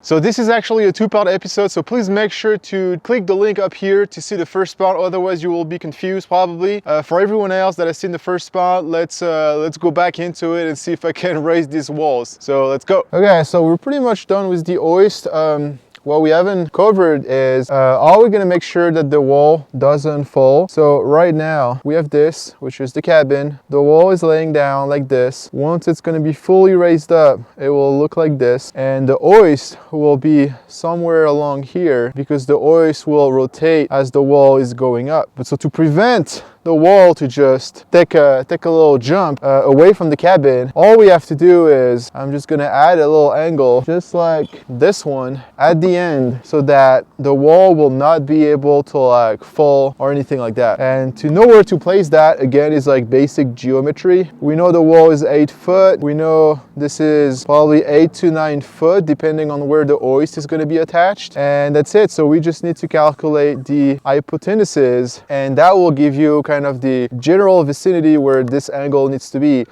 So this is actually a 2-part episode, so please make sure to click the link up here to see the first part, otherwise you will be confused probably. For everyone else that has seen the first part, let's go back into it and see if I can raise these walls. So let's go. Okay, so we're pretty much done with the hoist. What we haven't covered is are we gonna make sure that the wall doesn't fall. So right now we have this, which is the cabin. The wall is laying down like this. Once it's gonna be fully raised up, it will look like this, and the hoist will be somewhere along here because the hoist will rotate as the wall is going up. But so to prevent the wall to just take a little jump away from the cabin, all we have to do is I'm just gonna add a little angle just like this one at the end, so that the wall will not be able to like fall or anything like that. And to know where to place that, again, is like basic geometry. We know the wall is 8 foot. We know this is probably 8 to 9 foot depending on where the hoist is going to be attached, and that's it. So we just need to calculate the hypotenuses, and that will give you kind of the general vicinity where this angle needs to be.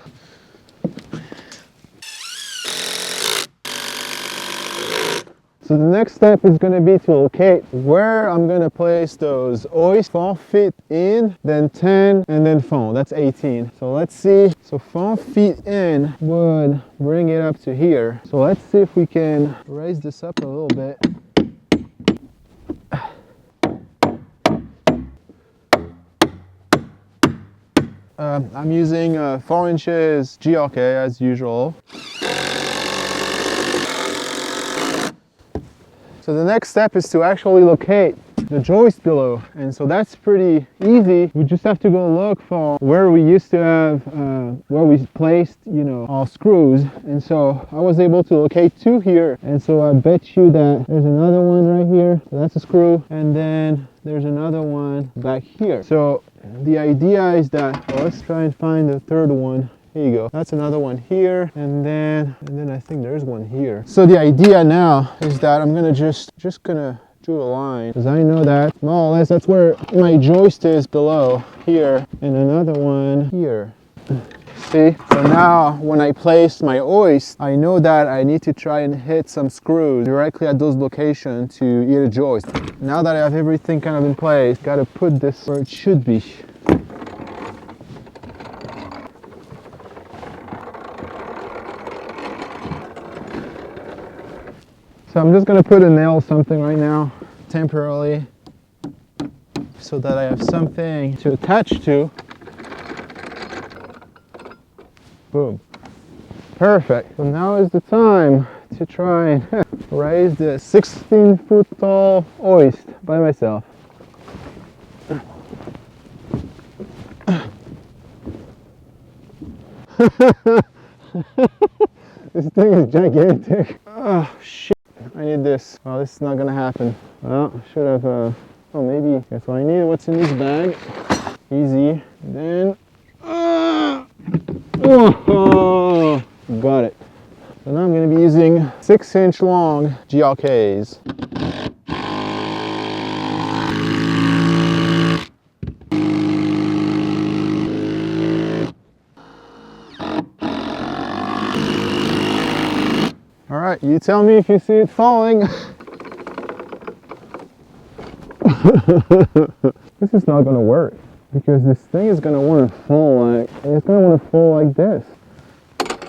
So the next step is going to be to locate where I'm going to place those hoists. 4 feet in, then 10, and then 4. That's 18. So let's see. So 4 feet in would bring it up to here. So let's see if we can raise this up a little bit. I'm using 4 inches GRK as usual. So the next step is to actually locate the joist below, and so that's pretty easy. We just have to go look for where we used to have, where we placed, you know, our screws. And so I was able to locate 2 here, and so I bet you that there's another one right here. So that's a screw, and then there's another one back here. So the idea is that, well, let's try and find the third one. Here you go. That's another one here, and then I think there's one here. So the idea now is that I'm gonna just gonna draw a line, because I know that more or less that's where my joist is below here, and another one here. See? So now when I place my hoist, I know that I need to try and hit some screws directly at those locations to hit a joist. Now that I have everything kind of in place, gotta put this where it should be. So I'm just going to put a nail something right now, temporarily, so that I have something to attach to. Boom. Perfect. So now is the time to try and raise the 16-foot tall hoist by myself. This thing is gigantic. Oh, shit. I need this. Well, this is not gonna happen. Well, I should have, oh, maybe. Okay, so I need what's in this bag. Easy. Then, oh, got it. So now I'm gonna be using 6-inch long GRKs. All right, you tell me if you see it falling. This is not gonna work because this thing is gonna want to fall like, it's gonna want to fall like this.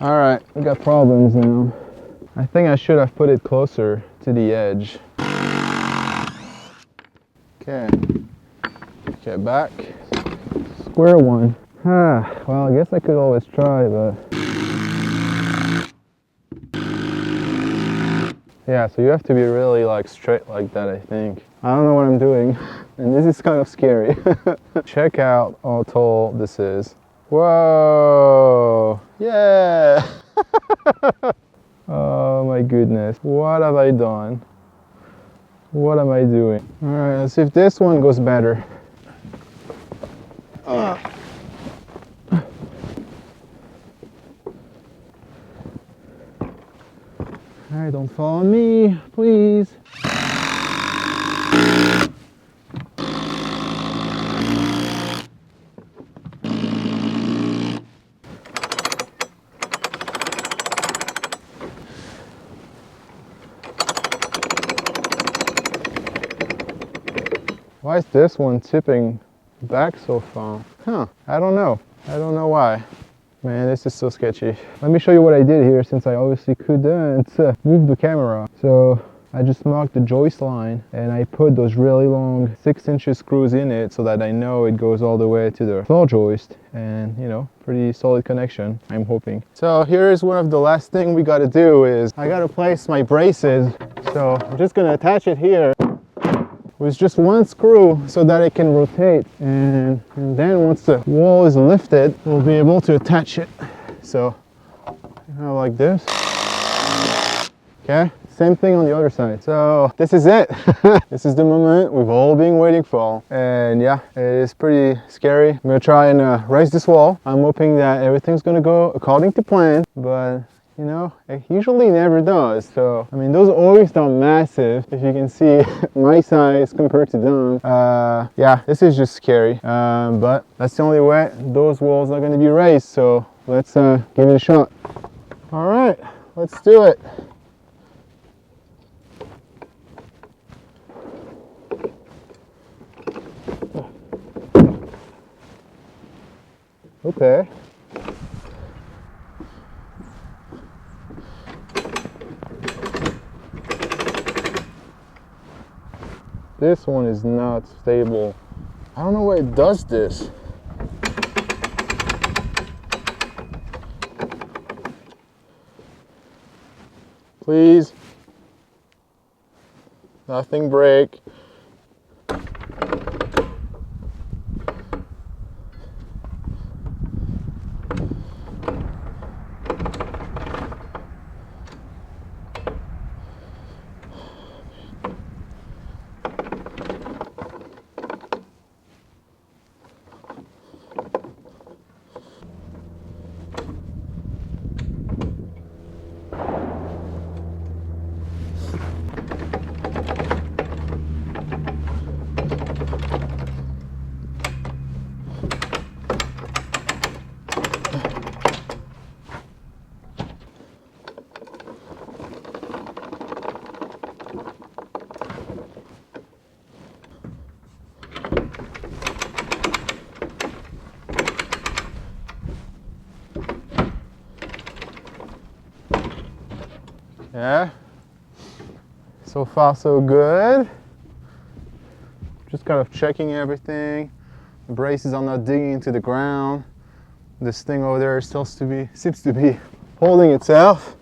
All right, we got problems now. I think I should have put it closer to the edge. Okay. Okay, back. Square one. Well, I guess I could always try, but. Yeah, so you have to be really like straight like that, I think. I don't know what I'm doing, and this is kind of scary. Check out how tall this is. Whoa! Yeah! Oh my goodness, what have I done? What am I doing? All right, let's see if this one goes better. Alright, don't fall on me, please. Why is this one tipping back so far? Huh, I don't know. I don't know why. Man, this is so sketchy. Let me show you what I did here, since I obviously couldn't move the camera. So I just marked the joist line and I put those really long 6-inch screws in it so that I know it goes all the way to the floor joist, and you know, pretty solid connection, I'm hoping. So here's one of the last thing we got to do is I got to place my braces. So I'm just going to attach it here with just one screw so that it can rotate, and then once the wall is lifted we'll be able to attach it. So like this. Okay, same thing on the other side. So this is it. This is the moment we've all been waiting for, and yeah, it is pretty scary. I'm gonna try and raise this wall. I'm hoping that everything's gonna go according to plan, but you know, it usually never does. So, I mean, those joists are massive. If you can see my size compared to them. Yeah, this is just scary. But that's the only way those walls are gonna be raised. So let's give it a shot. All right, let's do it. Okay. This one is not stable. I don't know why it does this. Please, nothing break. Yeah, so far so good. Just kind of checking everything. The braces are not digging into the ground. This thing over there seems to be holding itself.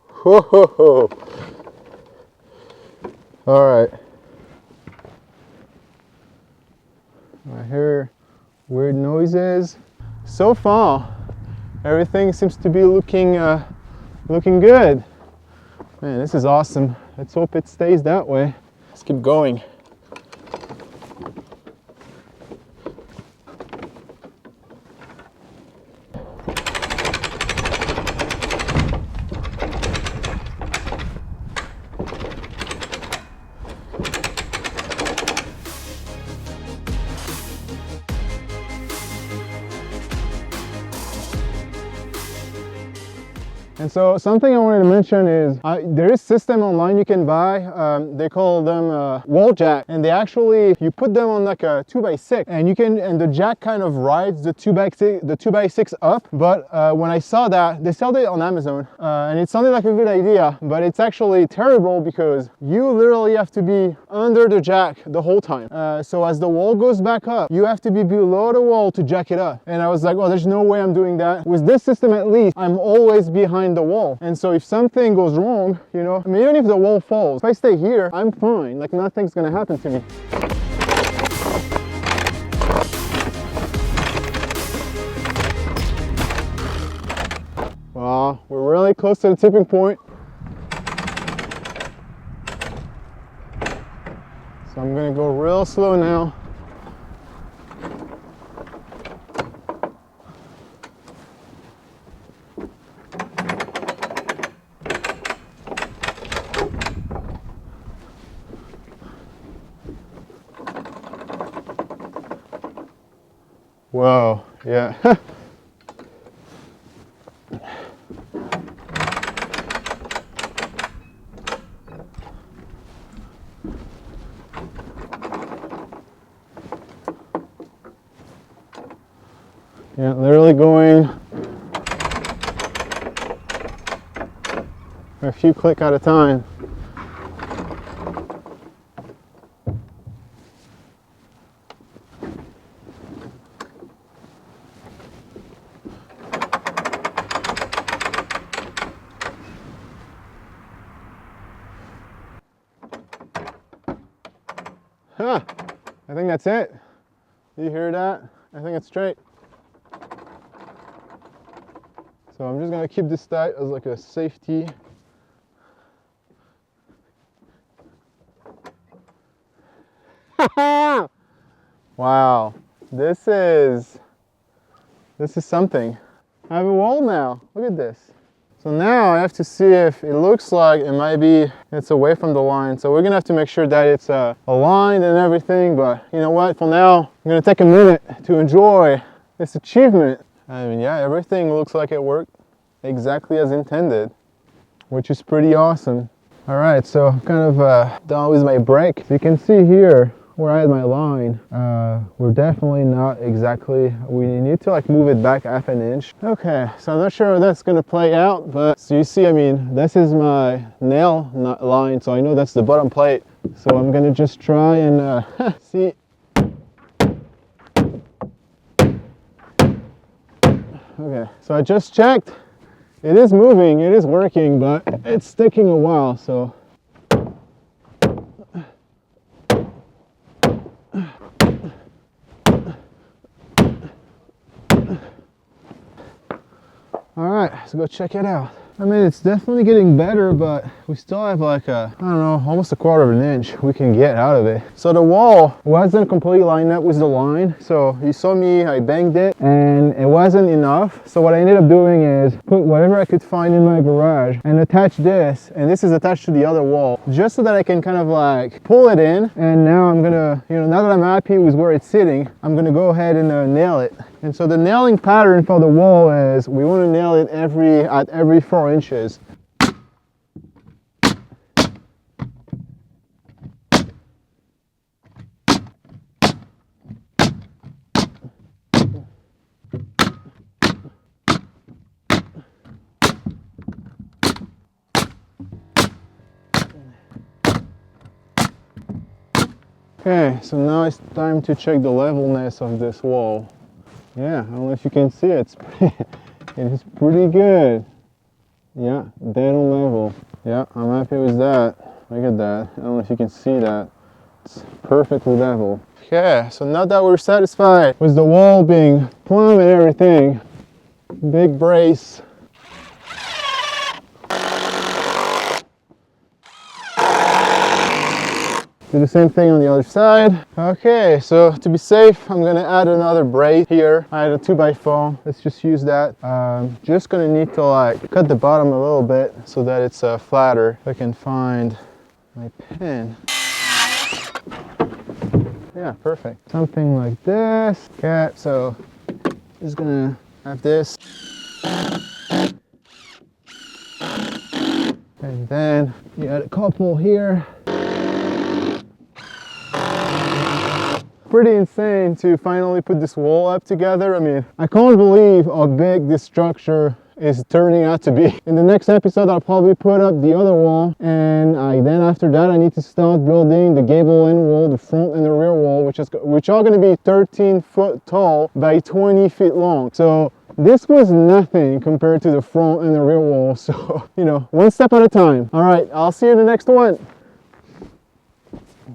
Ho ho ho. All right. I hear weird noises. So far, everything seems to be looking good. Man, this is awesome. Let's hope it stays that way. Let's keep going. And so something I wanted to mention is there is system online you can buy. They call them wall jack, and they actually, you put them on like a 2x6, and the jack kind of rides the 2x6 up. But when I saw that, they sell it on Amazon, and it sounded like a good idea, but it's actually terrible because you literally have to be under the jack the whole time. So as the wall goes back up, you have to be below the wall to jack it up. And I was like, well, there's no way I'm doing that. With this system, at least, I'm always behind the wall, and so if something goes wrong, you know, I mean, even if the wall falls, if I stay here, I'm fine. Like, nothing's gonna happen to me. Well, we're really close to the tipping point, so I'm gonna go real slow now. Whoa, yeah. Yeah, literally going a few clicks at a time. Huh, I think that's it. You hear that? I think it's straight. So I'm just gonna keep this tight as like a safety. Wow, this is something. I have a wall now, look at this. So now I have to see if it looks like it might be, it's away from the line. So we're gonna have to make sure that it's aligned and everything, but you know what, for now, I'm gonna take a minute to enjoy this achievement. I mean, yeah, everything looks like it worked exactly as intended, which is pretty awesome. All right, so I'm kind of done with my brake. So you can see here where I had my line, we're definitely not exactly, we need to like move it back half an inch. Okay, so I'm not sure how that's gonna play out, but so you see, I mean, this is my nail line, so I know that's the bottom plate. So I'm gonna just try and see. Okay, so I just checked. It is moving, it is working, but it's taking a while, so. All right, let's go check it out. I mean, it's definitely getting better, but we still have like a, I don't know, almost a quarter of an inch we can get out of it. So the wall wasn't completely lined up with the line. So you saw me, I banged it and it wasn't enough. So what I ended up doing is put whatever I could find in my garage and attach this. And this is attached to the other wall, just so that I can kind of like pull it in. And now I'm gonna, you know, now that I'm happy with where it's sitting, I'm gonna go ahead and nail it. And so the nailing pattern for the wall is we want to nail it at every 4 inches. Okay, so now it's time to check the levelness of this wall. Yeah, I don't know if you can see it, it is pretty good. Yeah, dead on level. Yeah, I'm happy with that. Look at that. I don't know if you can see that. It's perfectly level. Okay, so now that we're satisfied with the wall being plumb and everything, big brace. Do the same thing on the other side. Okay, so to be safe, I'm gonna add another brace here. I had a 2x4. Let's just use that. Just gonna need to like cut the bottom a little bit so that it's flatter. If I can find my pen. Yeah, perfect. Something like this. Okay, so just gonna have this. And then you add a couple here. Pretty insane to finally put this wall up together. I mean, I can't believe how big this structure is turning out to be. In the next episode, I'll probably put up the other wall, and then after that, I need to start building the gable end wall, the front and the rear wall, which are going to be 13 foot tall by 20 feet long. So this was nothing compared to the front and the rear wall. So, you know, one step at a time. All right, I'll see you in the next one.